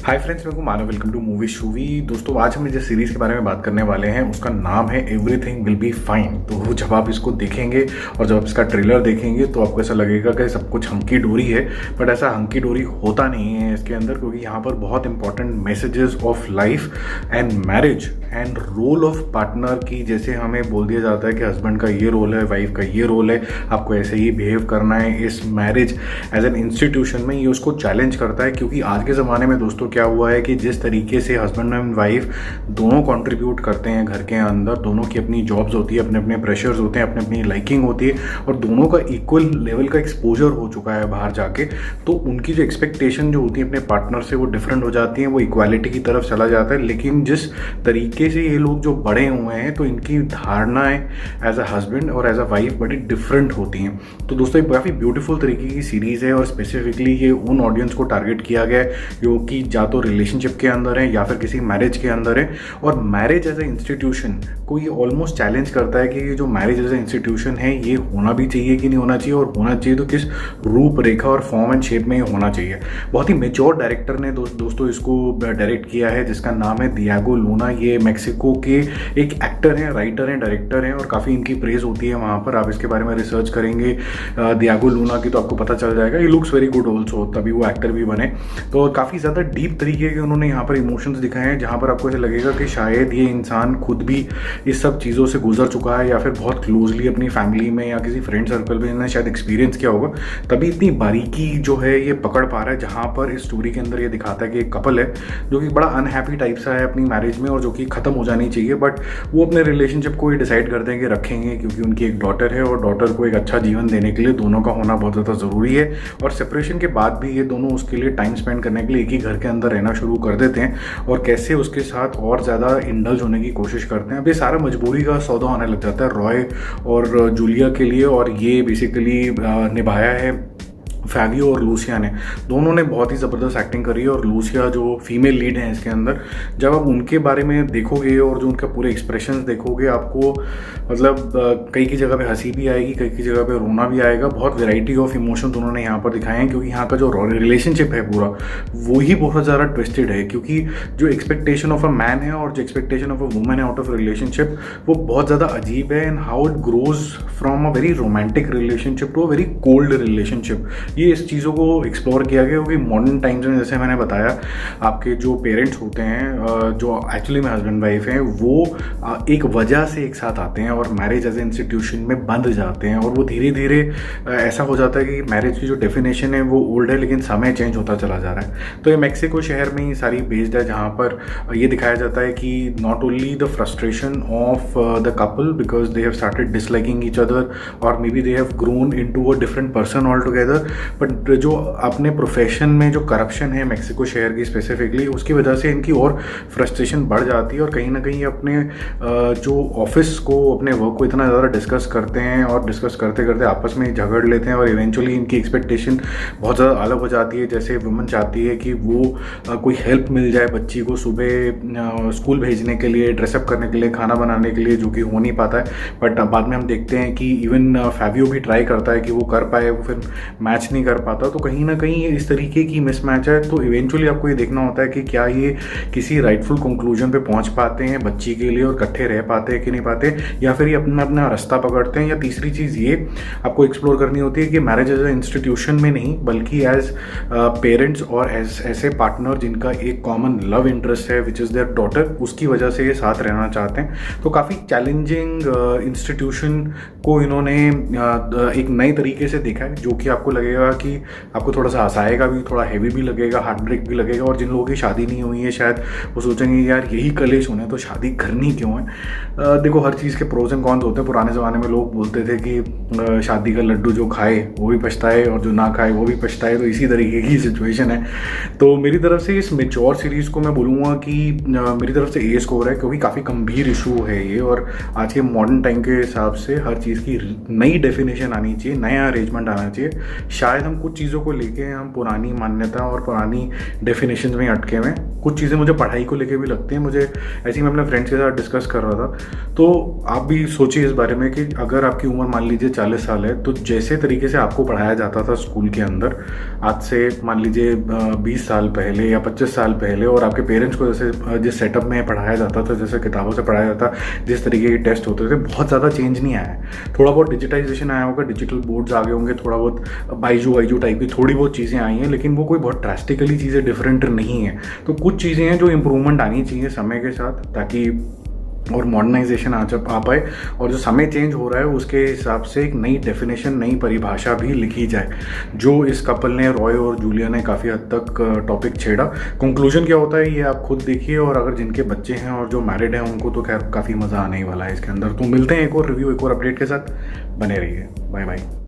हाय friends, मैं Manav. Welcome to movie shoovie. दोस्तों, आज हम जिस सीरीज़ के बारे में बात करने वाले हैं उसका नाम है एवरीथिंग विल बी फाइन। तो जब आप इसको देखेंगे और जब आप इसका ट्रेलर देखेंगे तो आपको ऐसा लगेगा कि सब कुछ हंकी डोरी है, बट ऐसा हंकी डोरी होता नहीं है इसके अंदर, क्योंकि यहाँ पर बहुत important messages of life and marriage and role of partner की, जैसे हमें बोल दिया जाता है कि हस्बैंड का ये रोल है, वाइफ का ये रोल है, आपको ऐसे ही बिहेव करना है। इस मैरिज एज एन इंस्टीट्यूशन में ये उसको चैलेंज करता है, क्योंकि आज के ज़माने में दोस्तों क्या हुआ है कि जिस तरीके से हस्बैंड एंड वाइफ दोनों कंट्रीब्यूट करते हैं घर के अंदर, दोनों की अपनी जॉब्स होती है, अपने अपने प्रेशर्स होते हैं, अपनी अपनी लाइकिंग होती है और दोनों का इक्वल लेवल का एक्सपोजर हो चुका है बाहर जाके, तो उनकी जो एक्सपेक्टेशन जो होती है अपने पार्टनर से वो डिफरेंट हो जाती है, वो इक्वालिटी की तरफ चला जाता है। लेकिन जिस तरीके से ये लोग जो बड़े हुए हैं तो इनकी धारणाएं एज अ हस्बैंड और एज अ वाइफ बड़ी डिफरेंट होती हैं। तो दोस्तों, ये काफ़ी ब्यूटीफुल तरीके की सीरीज़ है और स्पेसिफिकली ये उन ऑडियंस को टारगेट किया गया है जो कि या तो रिलेशनशिप के अंदर है या फिर किसी मैरिज के अंदर है। और मैरिज एज ए इंस्टीट्यूशन को ये ऑलमोस्ट चैलेंज करता है कि ये जो मैरिज एज ए इंस्टीट्यूशन है ये होना भी चाहिए कि नहीं होना चाहिए, और होना चाहिए तो किस रूपरेखा और फॉर्म एंड शेप में ये होना चाहिए। बहुत ही मेच्योर डायरेक्टर ने दोस्तों इसको डायरेक्ट किया है, जिसका नाम है दियागो लूना। ये मेक्सिको के एक एक्टर हैं, राइटर हैं, डायरेक्टर हैं और काफ़ी इनकी प्रेज होती है वहाँ पर। आप इसके बारे में रिसर्च करेंगे दियागो लूना की तो आपको पता चल जाएगा। ये लुक्स वेरी गुड ऑल्सो, तभी वो एक्टर भी बने। तो काफ़ी ज़्यादा डीप तरीके के उन्होंने यहाँ पर इमोशंस दिखाए हैं, जहाँ पर आपको ऐसा लगेगा कि शायद ये इंसान खुद भी इस सब चीज़ों से गुजर चुका है या फिर बहुत क्लोजली अपनी फैमिली में या किसी फ्रेंड सर्कल में इन्होंने शायद एक्सपीरियंस किया होगा, तभी इतनी बारीकी जो है ये पकड़ पा रहा है। जहाँ पर इस स्टोरी के अंदर ये दिखाता है कि एक कपल है जो कि बड़ा अनहैप्पी टाइप सा है अपनी मैरिज में और जो कि ख़त्म हो जानी चाहिए, बट वो अपने रिलेशनशिप को ही डिसाइड करते हैं कि रखेंगे, क्योंकि उनकी एक डॉटर है और डॉटर को एक अच्छा जीवन देने के लिए दोनों का होना बहुत ज़्यादा ज़रूरी है। और सेपरेशन के बाद भी ये दोनों उसके लिए टाइम स्पेंड करने के लिए एक ही घर के अंदर रहना शुरू कर देते हैं और कैसे उसके साथ और ज़्यादा इंडल्ज होने की कोशिश करते हैं। अब ये सारा मजबूरी का सौदा होने लग जाता है रॉय और जूलिया के लिए, और ये बेसिकली निभाया है फैबियो और लूसिया ने। दोनों ने बहुत ही ज़बरदस्त एक्टिंग करी है और लूसिया जो फीमेल लीड है इसके अंदर, जब आप उनके बारे में देखोगे और जो उनका पूरे एक्सप्रेशंस देखोगे, आपको मतलब कई की जगह पे हंसी भी आएगी, कई की जगह पे रोना भी आएगा। बहुत वैरायटी ऑफ इमोशंस उन्होंने यहाँ पर दिखाए हैं, क्योंकि यहाँ का जो रिलेशनशिप है पूरा वो ही बहुत ज़्यादा ट्विस्टेड है, क्योंकि जो एक्सपेक्टेशन ऑफ अ मैन है और जो एक्सपेक्टेशन ऑफ अ वुमन है आउट ऑफ रिलेशनशिप वो बहुत ज़्यादा अजीब है, and how it grows from a very romantic relationship to a very cold relationship. ये इस चीज़ों को एक्सप्लोर किया गया, क्योंकि मॉडर्न टाइम्स में जैसे मैंने बताया, आपके जो पेरेंट्स होते हैं जो एक्चुअली में हस्बैंड वाइफ हैं, वो एक वजह से एक साथ आते हैं और मैरिज एज ए इंस्टीट्यूशन में बंध जाते हैं, और वो धीरे धीरे ऐसा हो जाता है कि मैरिज की जो डेफिनेशन है वो ओल्ड है, लेकिन समय चेंज होता चला जा रहा है। तो ये मेक्सिको शहर में ही सारी बेस्ड है, जहाँ पर ये दिखाया जाता है कि not only the frustration of the couple because they have started disliking each other और maybe they have grown into a different person altogether, but जो अपने प्रोफेशन में जो करप्शन है मेक्सिको शहर की स्पेसिफिकली, उसकी वजह से इनकी और फ्रस्ट्रेशन बढ़ जाती है और कहीं ना कहीं अपने जो ऑफिस को, अपने वर्क को इतना ज़्यादा डिस्कस करते हैं और डिस्कस करते करते आपस में झगड़ लेते हैं और इवेंचुअली इनकी एक्सपेक्टेशन बहुत ज़्यादा अलग हो जाती है। जैसे वुमन चाहती है कि वो कोई हेल्प मिल जाए बच्ची को सुबह स्कूल भेजने के लिए, ड्रेसअप करने के लिए, खाना बनाने के लिए, जो कि हो नहीं पाता है। बट बाद में हम देखते हैं कि इवन फैबियो भी ट्राई करता है कि वो कर पाए, वो फिर मैच नहीं कर पाता। तो कहीं ना कहीं इस तरीके की मिसमैच है। तो इवेंचुअली आपको ये देखना होता है कि क्या ये किसी राइटफुल कंक्लूजन पे पहुंच पाते हैं बच्ची के लिए और इकट्ठे रह पाते हैं कि नहीं पाते, या फिर ये अपना अपना रास्ता पकड़ते हैं। या तीसरी चीज़ ये आपको एक्सप्लोर करनी होती है कि मैरिज एज ए इंस्टीट्यूशन में नहीं, बल्कि एज पेरेंट्स और एज ऐसे पार्टनर जिनका एक कॉमन लव इंटरेस्ट है विच इज़ देयर डॉटर, उसकी वजह से ये साथ रहना चाहते हैं। तो काफ़ी चैलेंजिंग इंस्टीट्यूशन को इन्होंने एक नए तरीके से देखा है, जो कि आपको लगेगा कि आपको थोड़ा सा हंसाएगा भी, थोड़ा हेवी भी लगेगा, हार्ट ब्रेक भी लगेगा। और जिन लोगों की शादी नहीं हुई है शायद वो सोचेंगे यार यही कलेश होने, तो शादी करनी क्यों है। देखो, हर चीज़ के प्रोज एंड कॉन्स होते हैं। पुराने ज़माने में लोग बोलते थे कि शादी का लड्डू जो खाए वो भी पछताए और जो ना खाए वो भी पछताए, तो इसी तरीके की सिचुएशन है। तो मेरी तरफ से इस मेच्योर सीरीज़ को मैं बोलूँगा कि मेरी तरफ से ए स्कोर है, क्योंकि काफ़ी गंभीर इशू है ये, और आज के मॉडर्न टाइम के हिसाब से हर चीज़ की नई डेफिनेशन आनी चाहिए, नया अरेंजमेंट आना चाहिए। शायद शायद हम कुछ चीज़ों को लेके हम पुरानी मान्यता और पुरानी डेफिनेशन में अटके हुए हैं। कुछ चीज़ें मुझे पढ़ाई को लेके भी लगती हैं। मुझे ऐसे ही मैं अपने फ्रेंड्स के साथ डिस्कस कर रहा था, तो आप भी सोचिए इस बारे में कि अगर आपकी उम्र मान लीजिए 40 साल है, तो जैसे तरीके से आपको पढ़ाया जाता था स्कूल के अंदर आज से मान लीजिए 20 साल पहले या 25 साल पहले, और आपके पेरेंट्स को जैसे जिस सेटअप में पढ़ाया जाता था, जैसे किताबों से पढ़ाया जाता, जिस तरीके के टेस्ट होते थे, बहुत ज़्यादा चेंज नहीं आया है। थोड़ा बहुत डिजिटाइजेशन आया होगा, डिजिटल बोर्ड्स आ गए होंगे, थोड़ा बहुत बाइजू टाइप की थोड़ी बहुत चीज़ें आई हैं, लेकिन वो कोई बहुत ड्रास्टिकली चीज़ें डिफरेंट नहीं है। तो कुछ चीज़ें हैं जो इम्प्रूवमेंट आनी चाहिए समय के साथ, ताकि और मॉडर्नाइजेशन आ पाए, और जो समय चेंज हो रहा है उसके हिसाब से एक नई डेफिनेशन, नई परिभाषा भी लिखी जाए, जो इस कपल ने, रॉय और जूलिया ने, काफ़ी हद तक टॉपिक छेड़ा। कंक्लूजन क्या होता है ये आप खुद देखिए, और अगर जिनके बच्चे हैं और जो मैरिड हैं उनको तो खैर काफ़ी मज़ा आने ही वाला है इसके अंदर। तो मिलते हैं एक और रिव्यू, एक और अपडेट के साथ, बने रहिए। Bye bye.